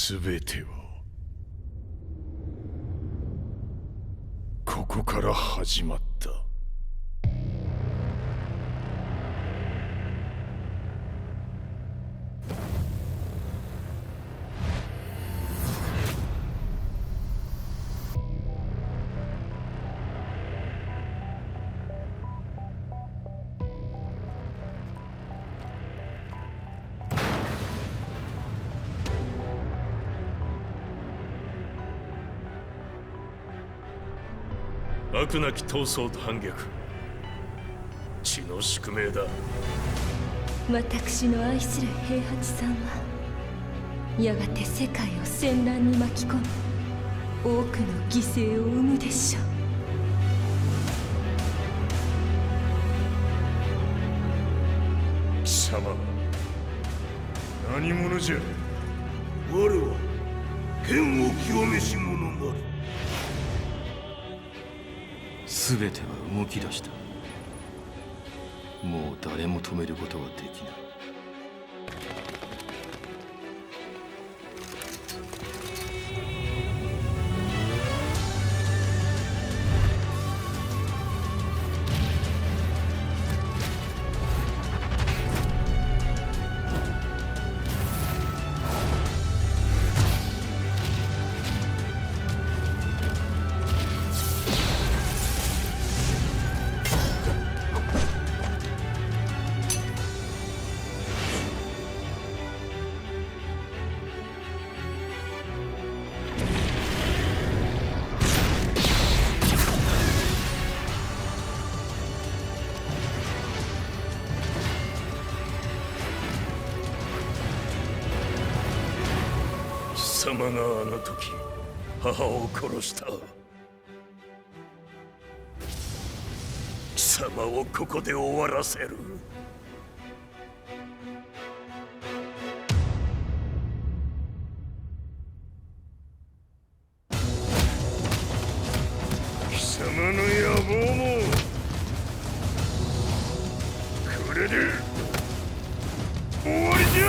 全てはここから始まった。悪なき闘争と反逆、血の宿命だ。私の愛する平八さんはやがて世界を戦乱に巻き込み多くの犠牲を生むでしょう。貴様何者じゃ。我は剣を清めし者なり。全ては動き出した。もう誰も止めることはできない。貴様があの時母を殺した。貴様をここで終わらせる。貴様の野望もこれで終わりじゃ。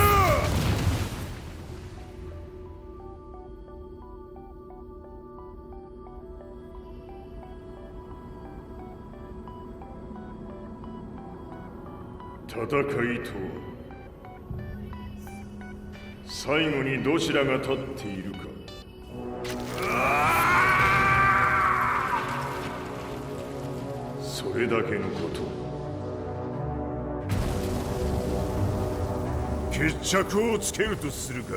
戦いとは最後にどちらが立っているか。それだけのこと。決着をつけるとするか。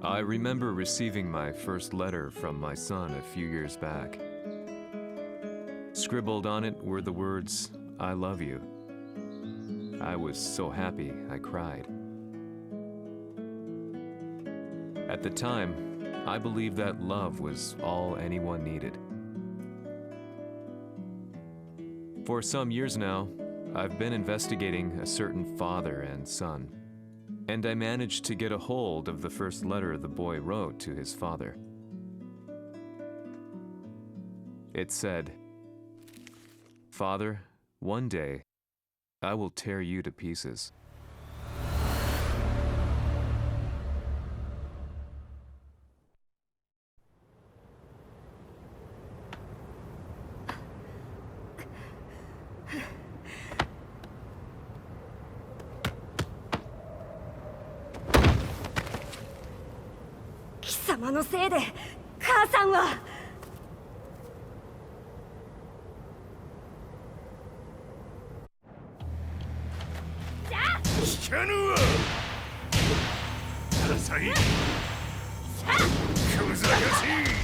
I remember receiving my first letter from my son a few years back. Scribbled on it were the words, "I love you." I was so happy I cried. At the time, I believed that love was all anyone needed. For some years now, I've been investigating a certain father and son, and I managed to get a hold of the first letter the boy wrote to his father. It said, "Father, one day, I will tear you to pieces." かぬわ。多彩小賢しい。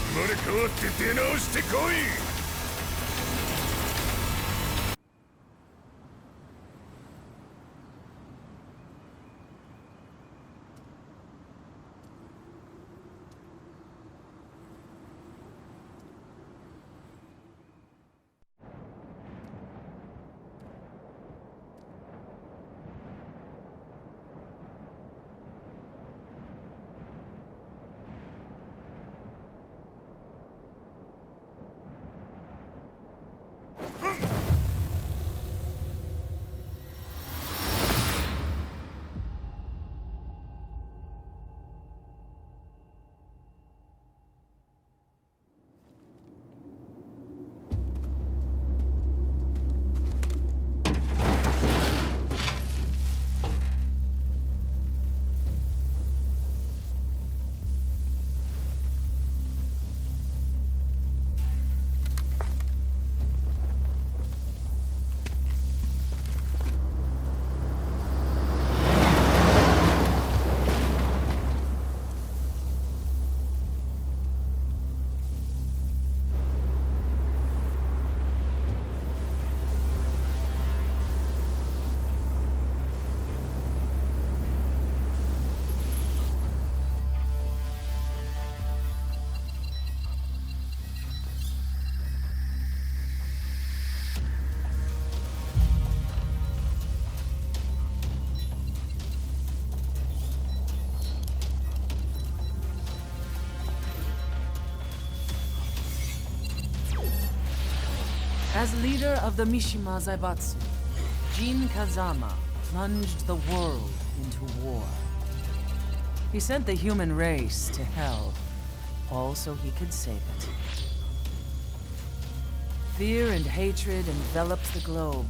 生まれ変わって出直してこい。As leader of the Mishima Zaibatsu, Jin Kazama plunged the world into war. He sent the human race to hell, all so he could save it. Fear and hatred enveloped the globe,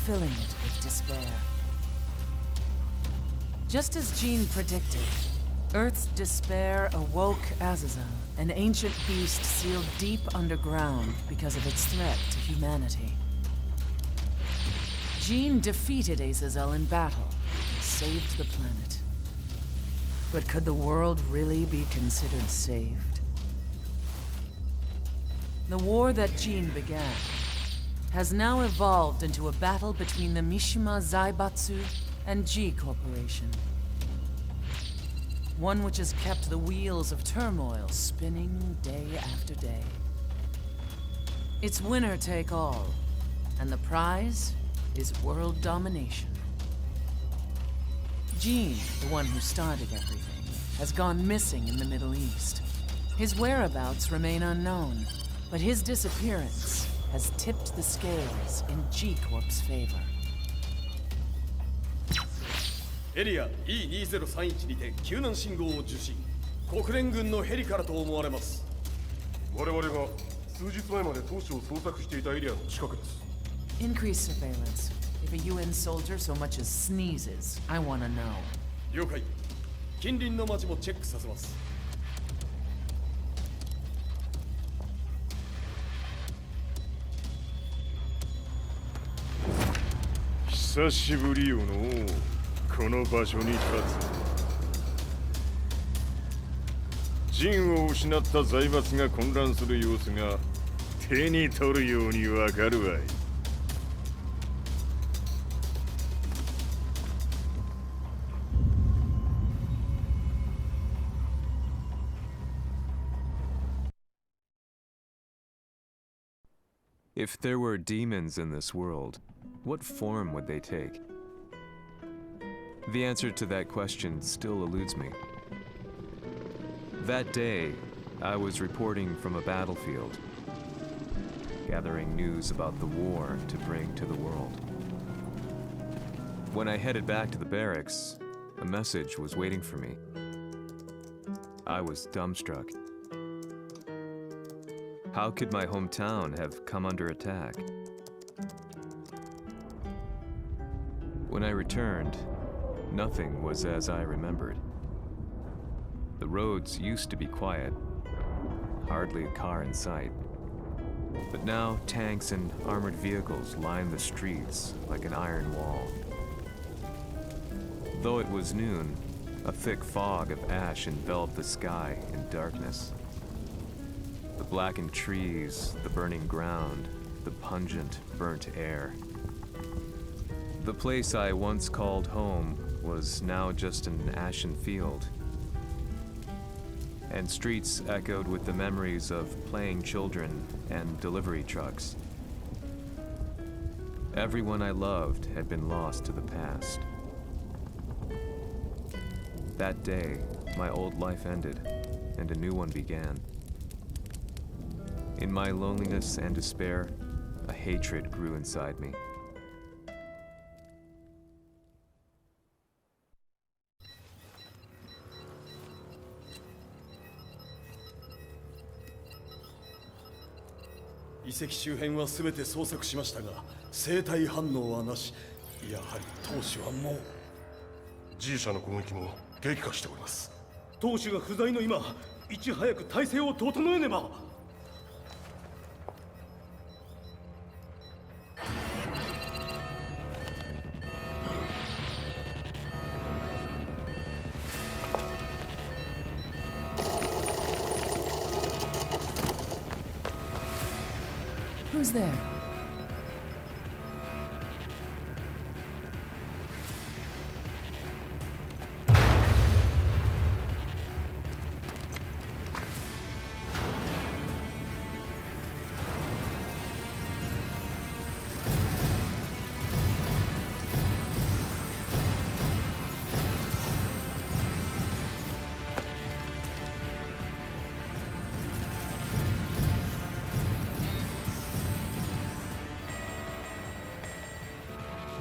filling it with despair. Just as Jin predicted, Earth's despair awoke Azazel, an ancient beast sealed deep underground because of its threat to humanity. Jin defeated Azazel in battle and saved the planet. But could the world really be considered saved? The war that Jin began has now evolved into a battle between the Mishima Zaibatsu and G Corporation. One which has kept the wheels of turmoil spinning day after day. It's winner take all, and the prize is world domination. Jin, the one who started everything, has gone missing in the Middle East. His whereabouts remain unknown, but his disappearance has tipped the scales in G Corp's favor. エリア E2031 にて救難信号を受信。国連軍のヘリからと思われます。我々が数日前まで当初を捜索していたエリアの近くです。Increase surveillance. If a UN soldier so much as sneezes, I want to know. 了解。近隣の町もチェックさせます。久しぶりよのこの場所に立つ。陣を失った財閥が混乱する様子が手に取るようにわかるわい。If there were demons in this world, what form would they take? The answer to that question still eludes me. That day, I was reporting from a battlefield, gathering news about the war to bring to the world. When I headed back to the barracks, a message was waiting for me. I was dumbstruck. How could my hometown have come under attack? When I returned, nothing was as I remembered. The roads used to be quiet, hardly a car in sight. But now tanks and armored vehicles line the streets like an iron wall. Though it was noon, a thick fog of ash enveloped the sky in darkness. The blackened trees, the burning ground, the pungent, burnt air. The place I once called home was now just an ashen field, and streets echoed with the memories of playing children and delivery trucks. Everyone I loved had been lost to the past. That day, my old life ended, and a new one began. In my loneliness and despair, a hatred grew inside me.遺跡周辺は全て捜索しましたが生体反応はなし。やはり当主はもう。 G 社の攻撃も激化しております。当主が不在の今、いち早く体制を整えねば。 Who's there?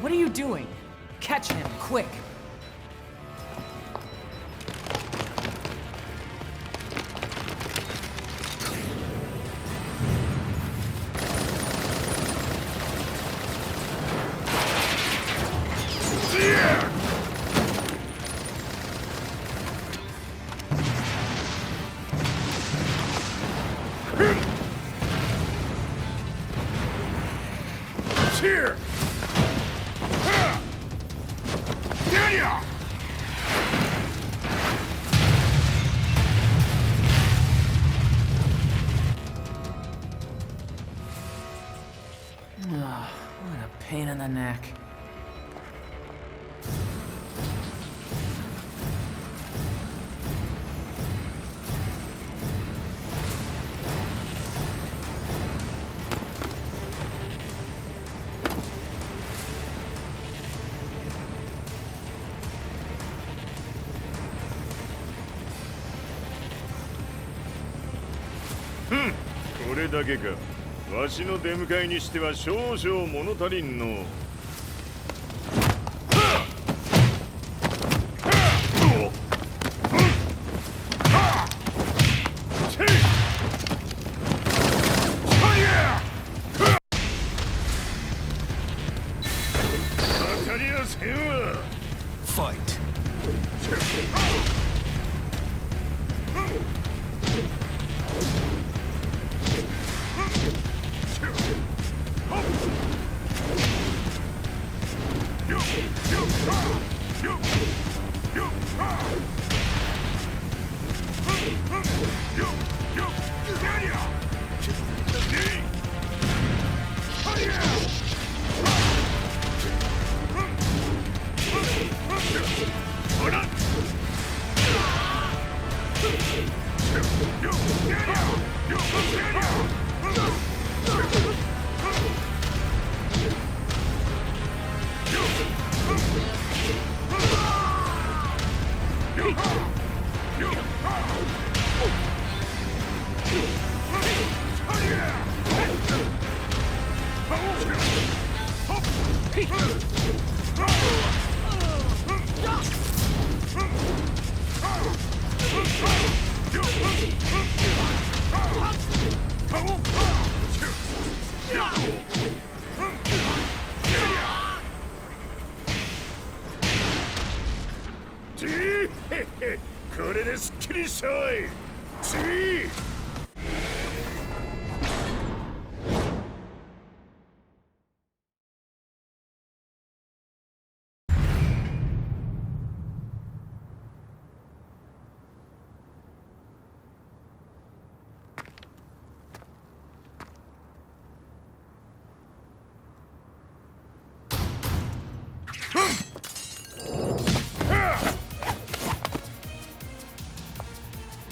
What are you doing? Catch him, quick! Here! What a pain in the neck. Hmm. これだけか。わしの出迎えにしては少々物足りんの。当たりはせんわ。Fight. じーへへ、これですっきりしたわい。次。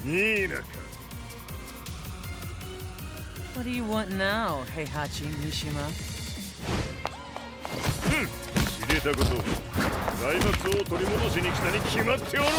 いいなか。What do you want now, Heihachi Mishima? 知れたこと、財閥を取り戻しに来たに決まっておろう。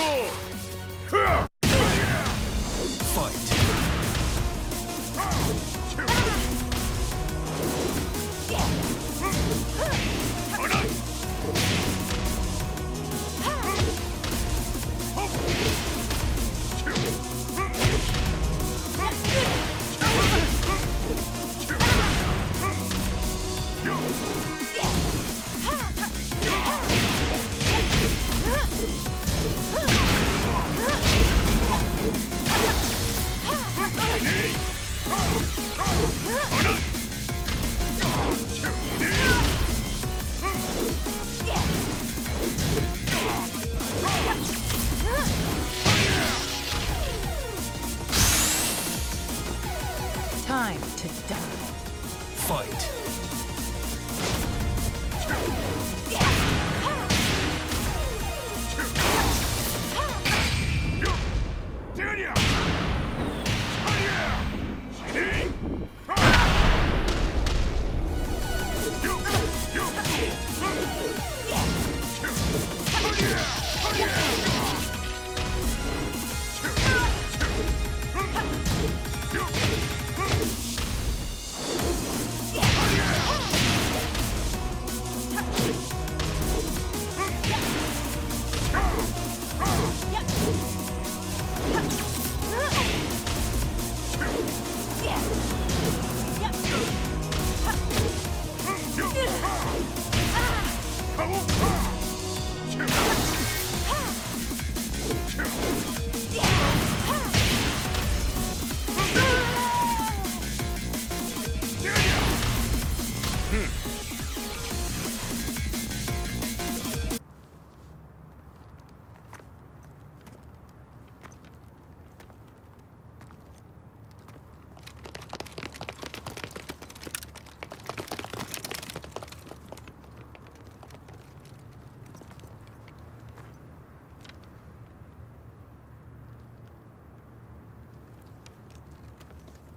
Time to die. Fight.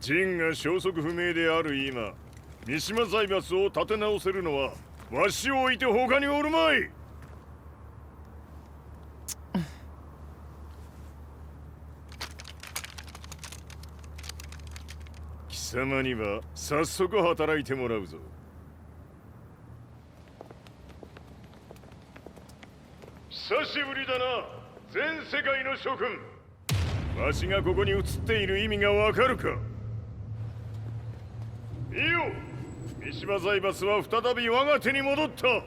ジンが消息不明である今、三島財閥を立て直せるのはわしを置いて他におるまい。貴様には早速働いてもらうぞ。久しぶりだな、全世界の諸君。わしがここに映っている意味がわかるか。いいよ、三島財閥は再び我が手に戻った。とい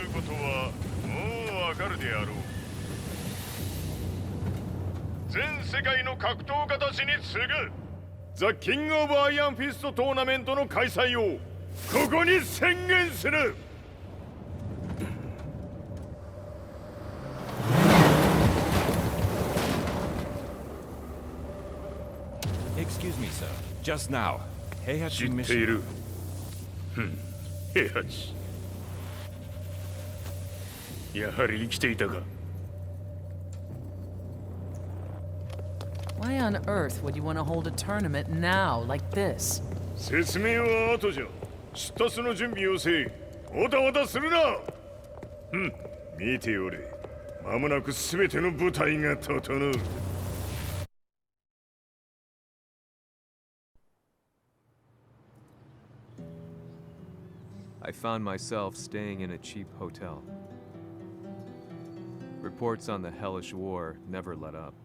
うことはもうわかるであろう。全世界の格闘家たちに次ぐザ・キング・オブ・アイアンフィストトーナメントの開催をここに宣言する。Excuse me, sir. Just now, 知 Heihachi ってい Mishima. る。平八。やはり生きていたか。Why on earth would you want to hold a tournament now, like this? 説明は後じゃ。出立の準備をせい。おたおたするな。見ておれ。間もなく全ての部隊が整う。I found myself staying in a cheap hotel. Reports on the hellish war never let up.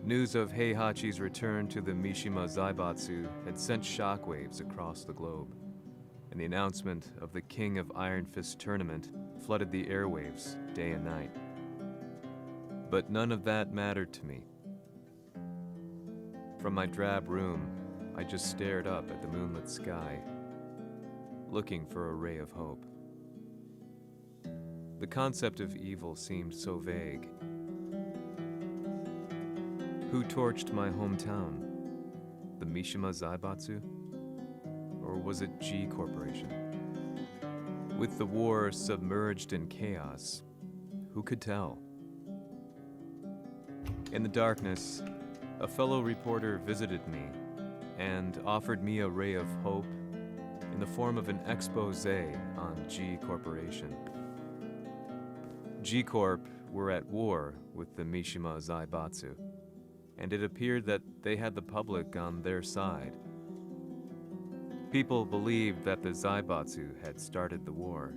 News of Heihachi's return to the Mishima Zaibatsu had sent shockwaves across the globe, and the announcement of the King of Iron Fist tournament flooded the airwaves day and night. But none of that mattered to me. From my drab room, I just stared up at the moonlit sky, looking for a ray of hope. The concept of evil seemed so vague. Who torched my hometown? The Mishima Zaibatsu? Or was it G Corporation? With the war submerged in chaos, who could tell? In the darkness, a fellow reporter visited me and offered me a ray of hope in the form of an expose on G Corporation. G Corp were at war with the Mishima Zaibatsu, and it appeared that they had the public on their side. People believed that the Zaibatsu had started the war,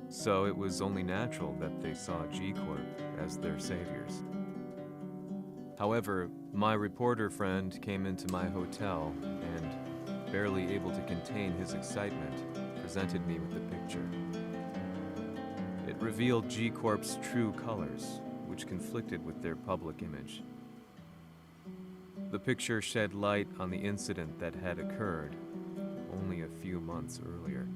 so it was only natural that they saw G Corp as their saviors. However, my reporter friend came into my hotel and, barely able to contain his excitement, presented me with the picture. It revealed G Corp's true colors, which conflicted with their public image. The picture shed light on the incident that had occurred only a few months earlier.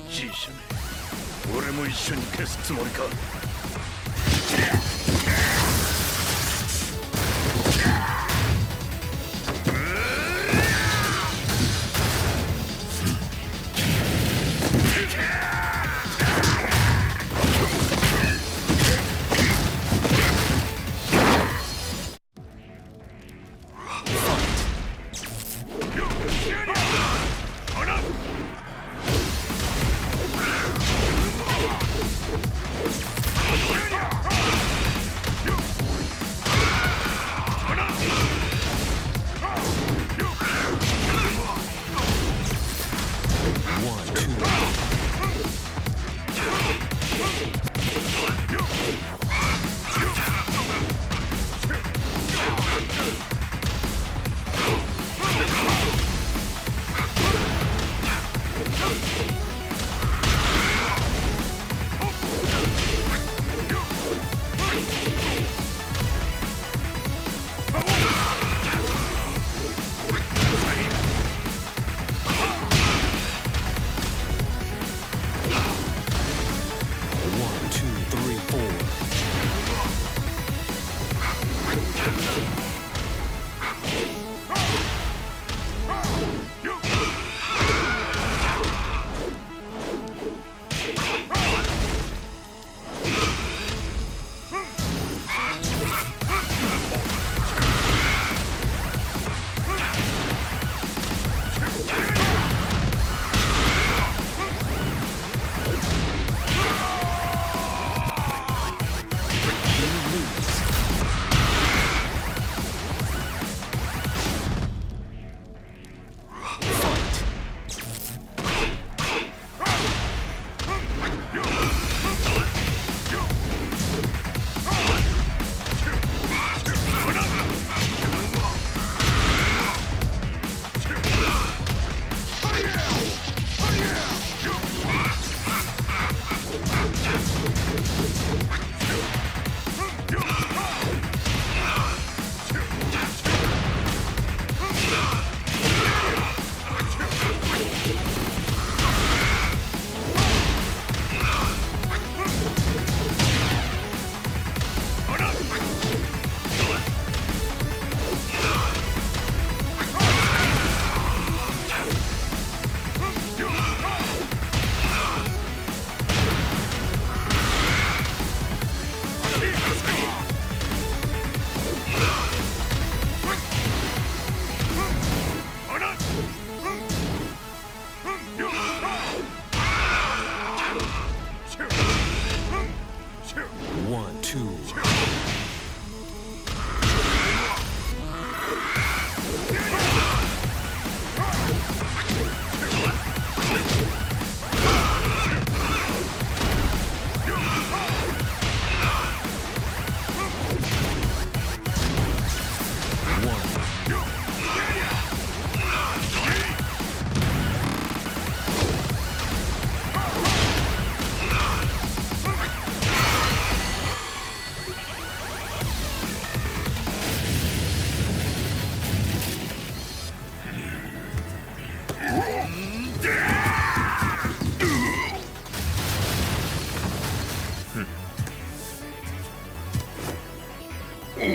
G 社め、俺も一緒に消すつもりか。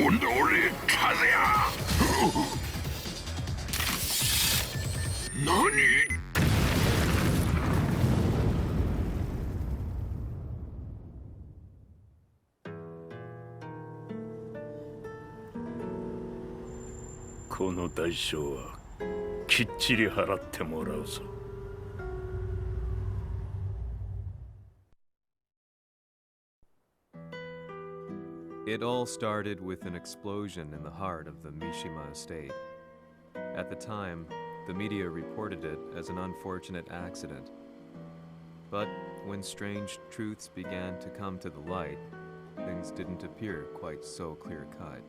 俺風や何この代償はきっちり払ってもらうぞ。It all started with an explosion in the heart of the Mishima estate. At the time, the media reported it as an unfortunate accident. But when strange truths began to come to the light, things didn't appear quite so clear-cut.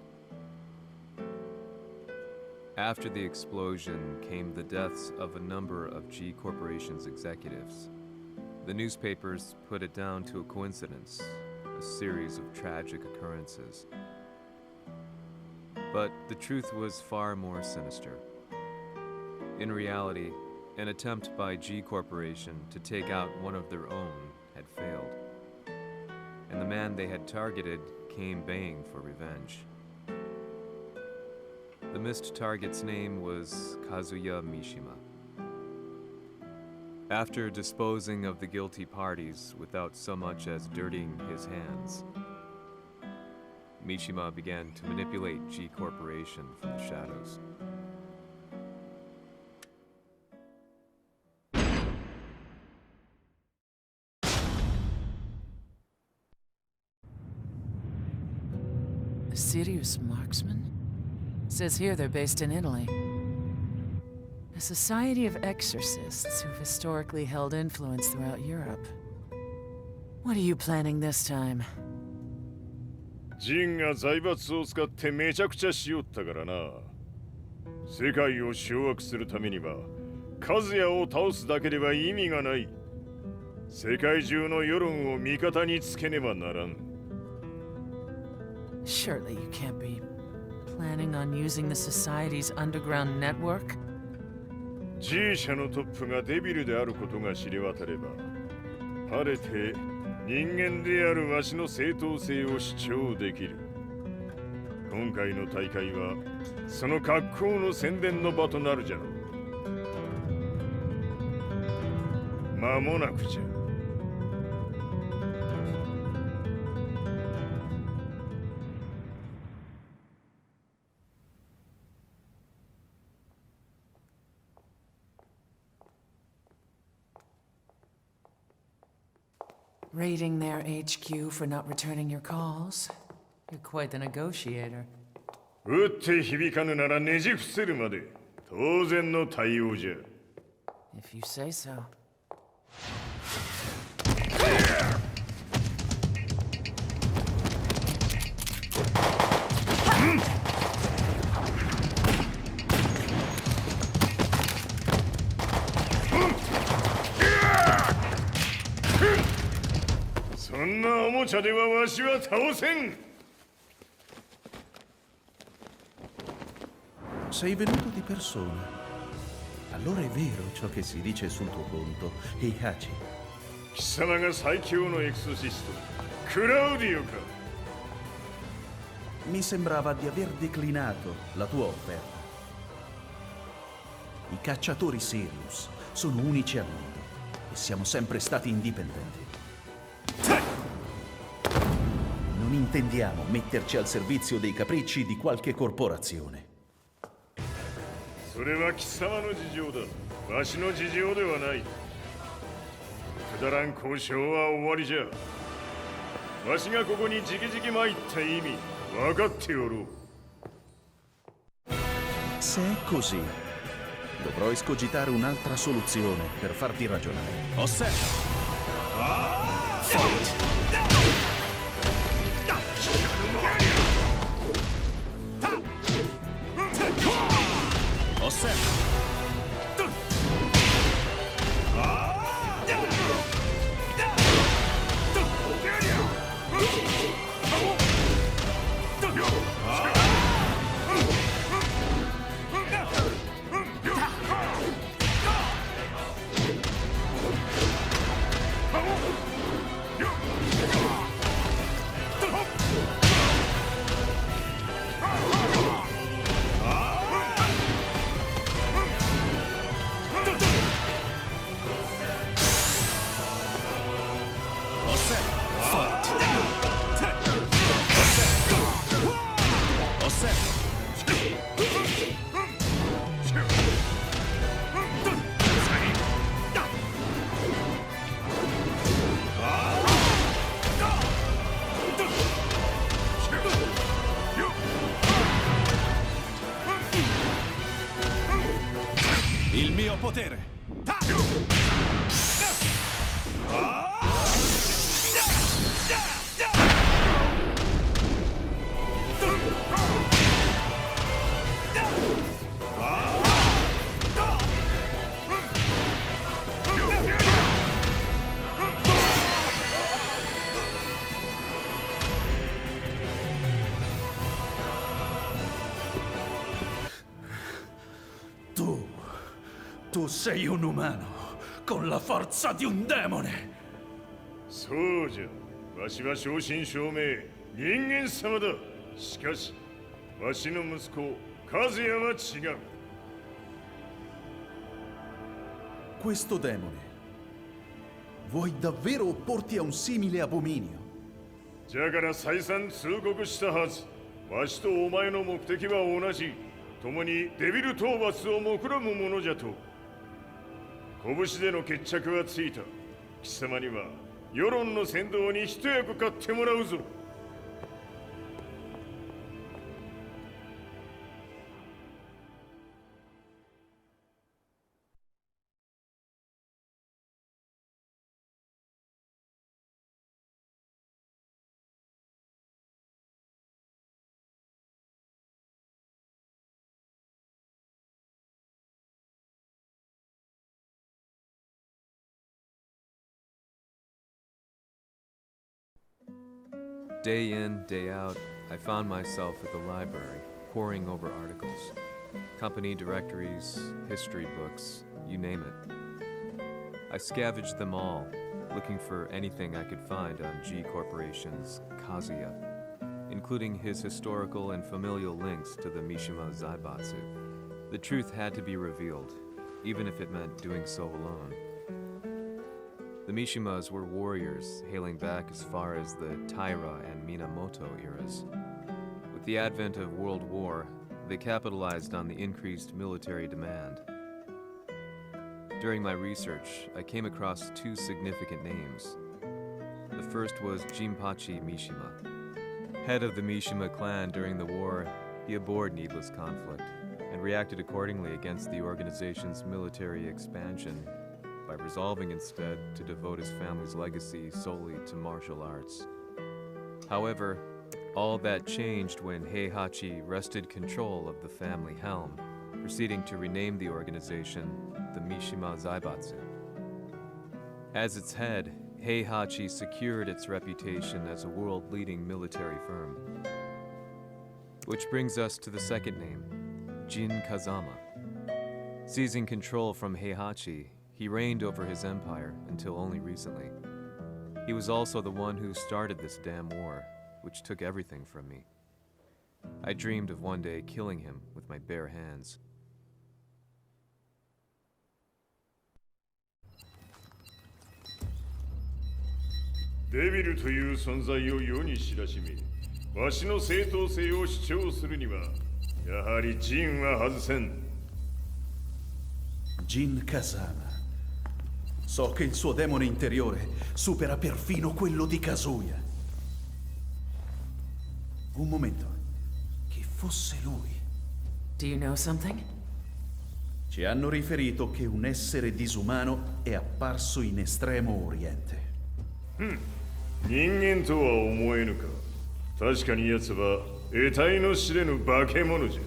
After the explosion came the deaths of a number of G Corporation's executives. The newspapers put it down to a coincidence, a series of tragic occurrences. But the truth was far more sinister. In reality, an attempt by G Corporation to take out one of their own had failed, and the man they had targeted came baying for revenge. The missed target's name was Kazuya Mishima. After disposing of the guilty parties without so much as dirtying his hands, Mishima began to manipulate G Corporation from the shadows. A serious marksman? Says here they're based in Italy. A society of exorcists who've historically held influence throughout Europe. What are you planning this time? ジンが財閥を使ってめちゃくちゃしよったからな。世界を掌握するためにはカズヤを倒すだけでは意味がない。世界中の世論を味方につけねばならん。Surely you can't be planning on using the society's underground network? G 社のトップがデビルであることが知れ渡れば、晴れて人間であるわしの正当性を主張できる。今回の大会はその格好の宣伝の場となるじゃろう。間もなくじゃ。Raiding their HQ for not returning your calls? You're quite the negotiator. 撃って響かぬならねじ伏せるまで当然の対応じゃ。If you say so. Sei venuto di persona. Allora è vero ciò che si dice sul tuo conto, Heihachi. 貴様が最強のエクソシスト、クラウディオか。Mi sembrava di aver declinato la tua offerta. I cacciatori Sirius sono unici al mondo e siamo sempre stati indipendenti. Non intendiamo metterci al servizio dei capricci di qualche corporazione. それは貴様の事情だ。わしの事情ではない。くだらん交渉は終わりじゃ。わしがここに直々参った意味分かっておろう。Se è così, dovrò escogitare un'altra soluzione per farti ragionare. Osserva! Osserva! potere! Tu sei un umano, con la forza di un demone! そうじゃ、わしは正真正銘人間様だ。しかしわしの息子和也は違う。 Questo demone, vuoi davvero opporti a un simile abominio? じゃから再三通告したはず。わしとお前の目的は同じ。共にデビル討伐を目論むものじゃと。拳での決着はついた。貴様には世論の先導に一役買ってもらうぞ。Day in, day out, I found myself at the library, poring over articles. Company directories, history books, you name it. I scavenged them all, looking for anything I could find on G Corporation's Kazuya, including his historical and familial links to the Mishima Zaibatsu. The truth had to be revealed, even if it meant doing so alone. The Mishimas were warriors hailing back as far as the Taira and Minamoto eras. With the advent of World War, they capitalized on the increased military demand. During my research, I came across two significant names. The first was Jinpachi Mishima. Head of the Mishima clan during the war, he abhorred needless conflict and reacted accordingly against the organization's military expansion by resolving instead to devote his family's legacy solely to martial arts. However, all that changed when Heihachi wrested control of the family helm, proceeding to rename the organization the Mishima Zaibatsu. As its head, Heihachi secured its reputation as a world-leading military firm. Which brings us to the second name, Jin Kazama. Seizing control from Heihachi, he reigned over his empire until only recently. He was also the one who started this damn war, which took everything from me. I dreamed of one day killing him with my bare hands. Devil という存在を世に知らしめ、わしの正当性を主張するには、やはりジンは外せん。Jin Kazama. So che il suo demone interiore supera perfino quello di Kazuya. Un momento. Chi fosse lui? Do you know something? Ci hanno riferito che un essere disumano è apparso in Estremo Oriente. 人間とは思えぬか。確かに奴は得体の知れぬ化け物じゃ。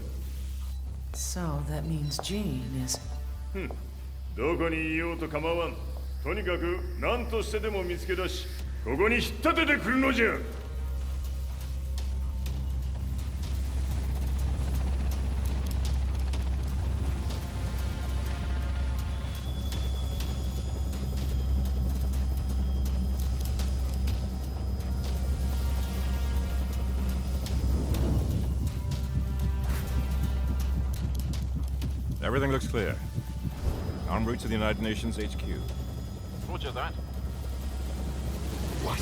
So that means Jean is... どこにいようと構わん。とにかく何としてでも見つけ出し、ここに引っ立ててくるのじゃ。Everything looks clear. En route to the United Nations HQ. Roger that. What?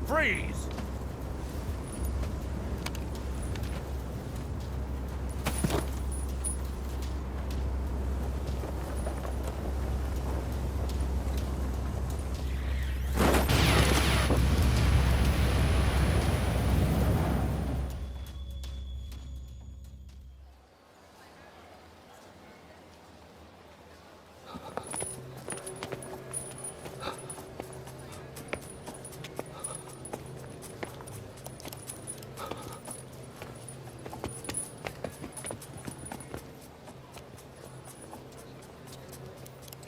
Freeze!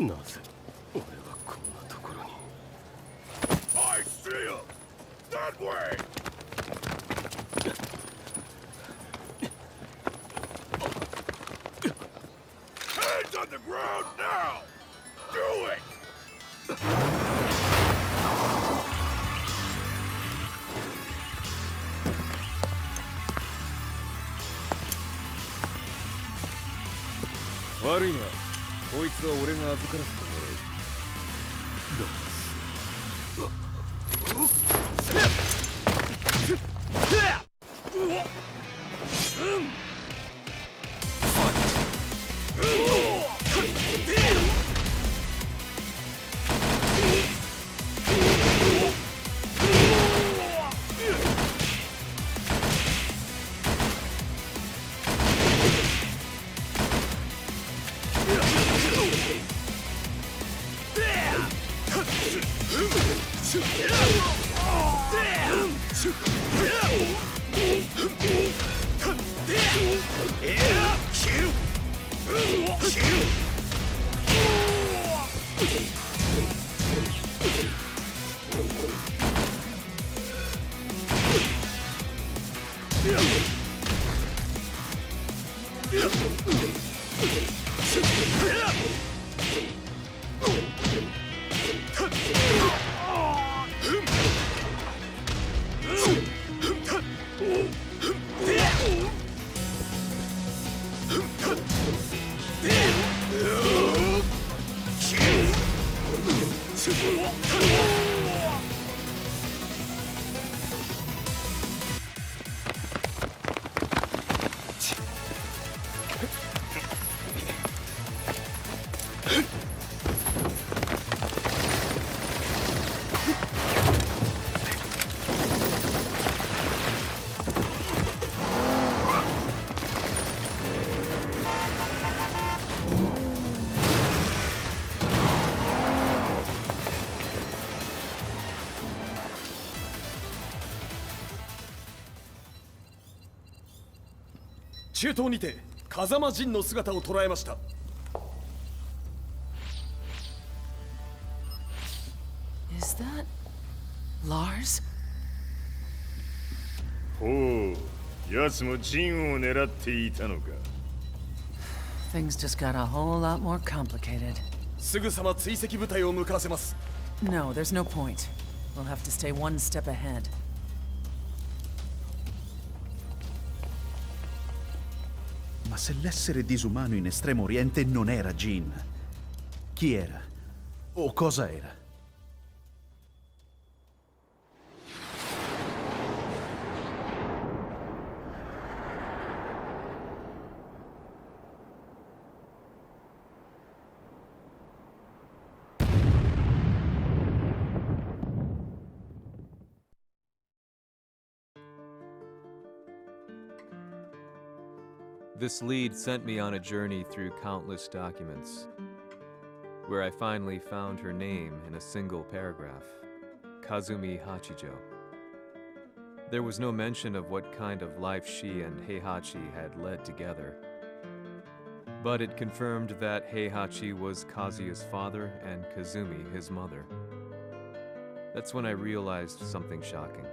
なぜ俺はこんなところに。 I see him! That way! Hands on the ground now! Do it! 悪いな、こいつは俺が預からせてもらう。中東にて風間陣の姿を捉えました。Is that Lars? ほう、奴も陣を狙っていたのか。Things just got a whole lot more complicated. すぐさま追跡部隊を向かわせます。No, there's no point. We'll have to stay one step ahead. Ma se l'essere disumano in Estremo Oriente non era Jin, chi era? O cosa era? This lead sent me on a journey through countless documents, where I finally found her name in a single paragraph, Kazumi Hachijo. There was no mention of what kind of life she and Heihachi had led together, but it confirmed that Heihachi was Kazuya's father and Kazumi his mother. That's when I realized something shocking.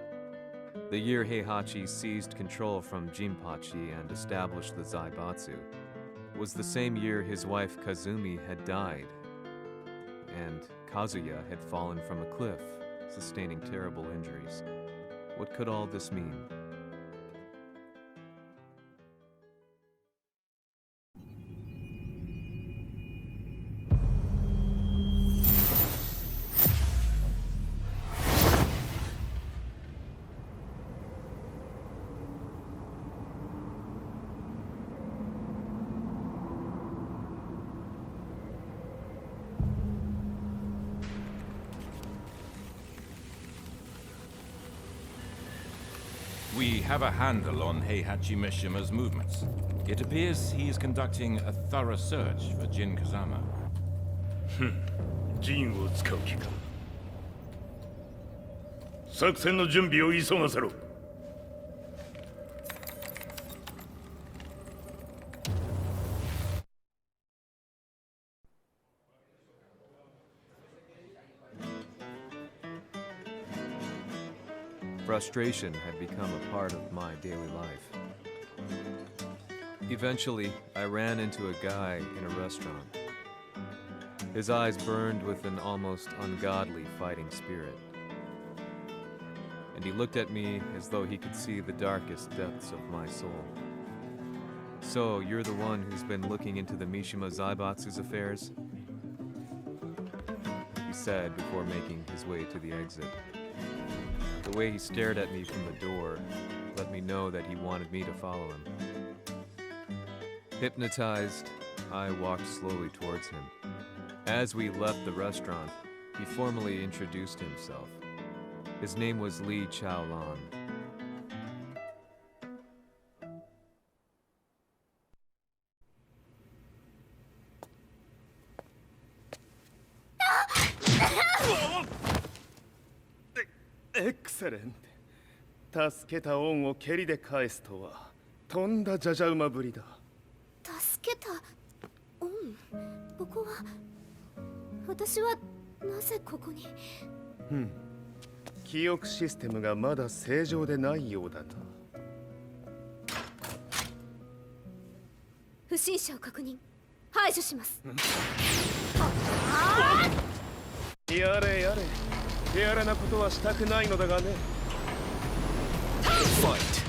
The year Heihachi seized control from Jinpachi and established the Zaibatsu was the same year his wife Kazumi had died, and Kazuya had fallen from a cliff, sustaining terrible injuries. What could all this mean? We have a handle on Heihachi Mishima's movements. It appears he is conducting a thorough search for Jin Kazama. 陣を使う気か。作戦の準備を急がせろ。Frustration had become a part of my daily life. Eventually, I ran into a guy in a restaurant. His eyes burned with an almost ungodly fighting spirit. And he looked at me as though he could see the darkest depths of my soul. "So, you're the one who's been looking into the Mishima Zaibatsu's affairs?" he said before making his way to the exit. The way he stared at me from the door let me know that he wanted me to follow him. Hypnotized, I walked slowly towards him. As we left the restaurant, he formally introduced himself. His name was Lee Chaolan. Excellent. 助けた恩を蹴りで返すとはとんだじゃじゃ馬ぶりだ。助けた恩？ここは私はなぜここに？記憶システムがまだ正常でないようだな。不審者を確認。排除します。やれやれ。手荒なことはしたくないのだがね。Fight.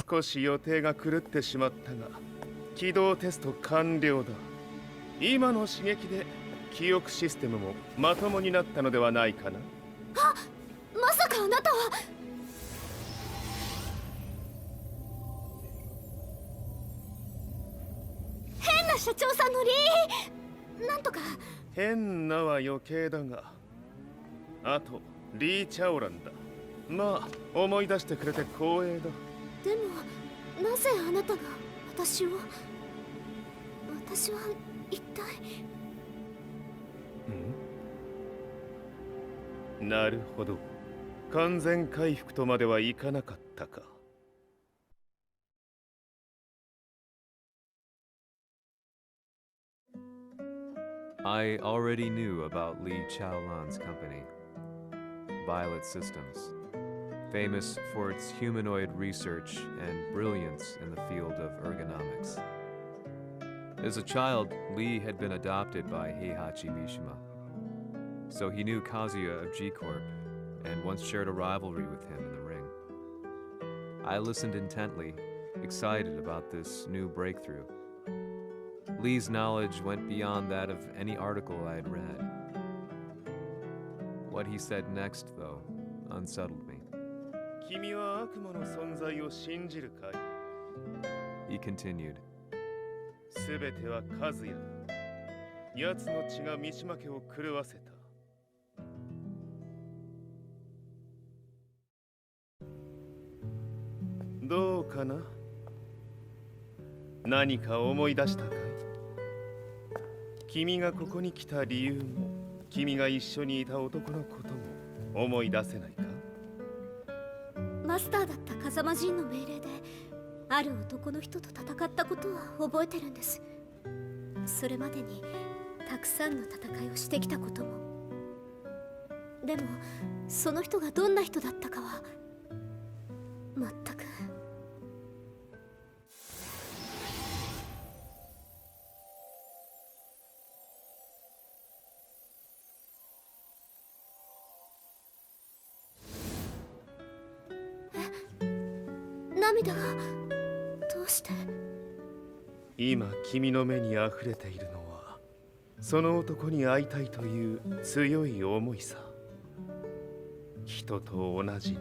少し予定が狂ってしまったが、起動テスト完了だ。今の刺激で記憶システムもまともになったのではないかな。あ、まさかあなたは。変な社長さんのリーなんとか。変なは余計だが、あとリー・チャオランだ。まあ思い出してくれて光栄だ。でもなぜあなたが私は一体。なるほど。完全回復とまではいかなかったか。I already knew about Lee Chaolan's company, Violet Systems, famous for its humanoid research and brilliance in the field of ergonomics. As a child, Lee had been adopted by Heihachi Mishima, so he knew Kazuya of G-Corp and once shared a rivalry with him in the ring. I listened intently, excited about this new breakthrough. Lee's knowledge went beyond that of any article I had read. What he said next, though, unsettled me. 君は悪魔の存在を信じるかい? He continued. すべては数やだ。奴の血が三島家を狂わせた。どうかな？何か思い出したかい？君がここに来た理由も、君が一緒にいた男のことも思い出せないか？マスターだった風間陣の命令である男の人と戦ったことは覚えてるんです。それまでにたくさんの戦いをしてきたことも。でもその人がどんな人だったかは全く。涙がどうして？今君の目に溢れているのはその男に会いたいという強い思いさ。人と同じね。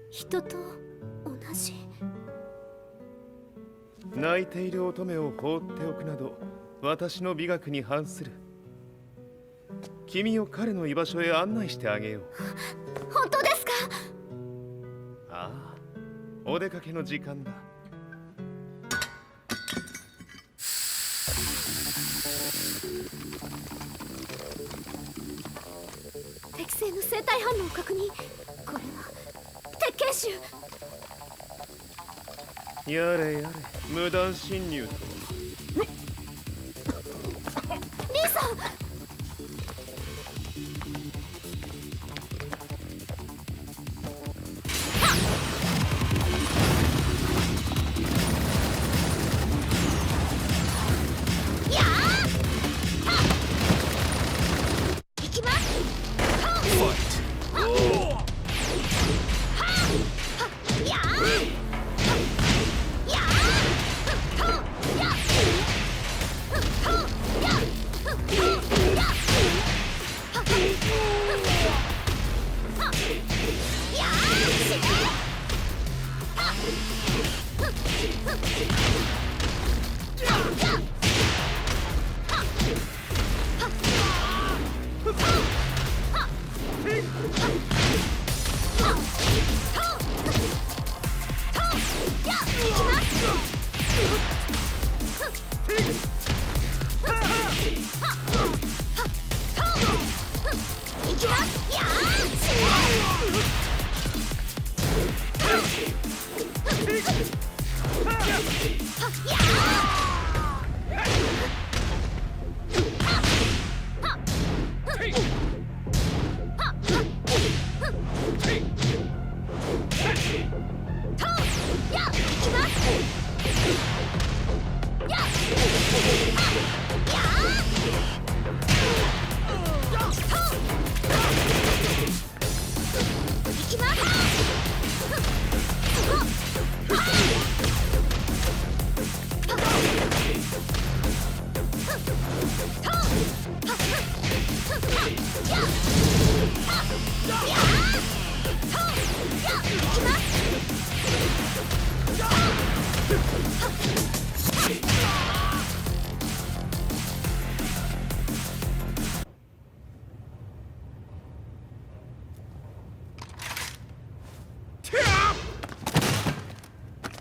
人と同じ？泣いている乙女を放っておくなど私の美学に反する。君を彼の居場所へ案内してあげよう。本当ですか？ああ、お出かけの時間だ。適正の生体反応を確認。これは鉄拳臭。やれやれ、無断侵入と。リーさん。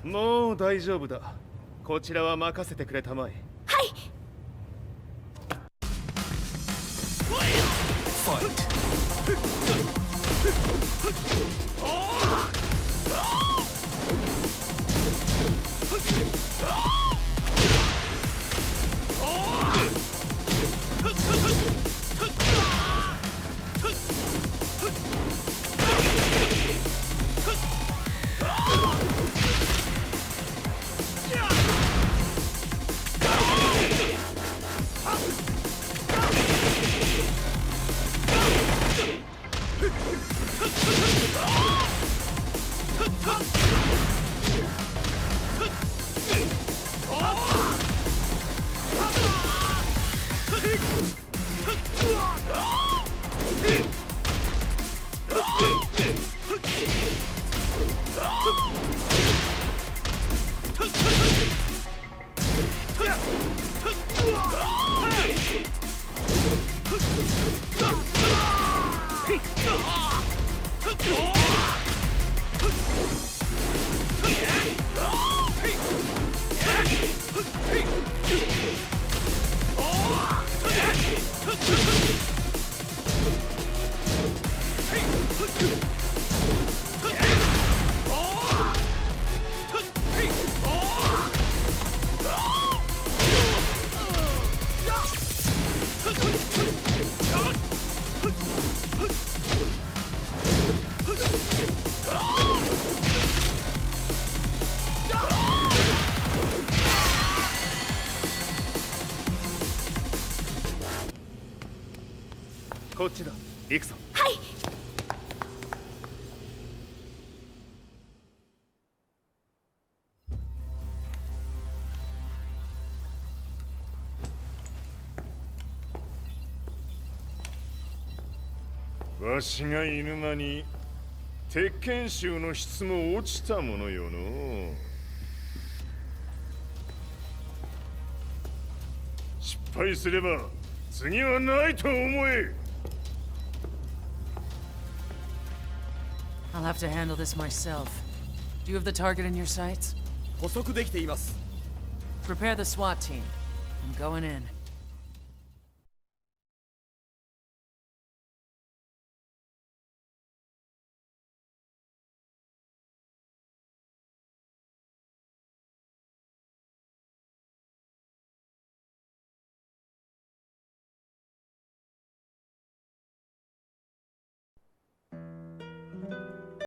もう大丈夫だ。こちらは任せてくれたまえ。はい。あこっちだ。行くぞ。はい。わしが犬間に鉄拳衆の質も落ちたものよの。失敗すれば次はないと思え。 I'll have to handle this myself. Do you have the target in your sights? 捕捉できています。 Prepare the SWAT team. I'm going in.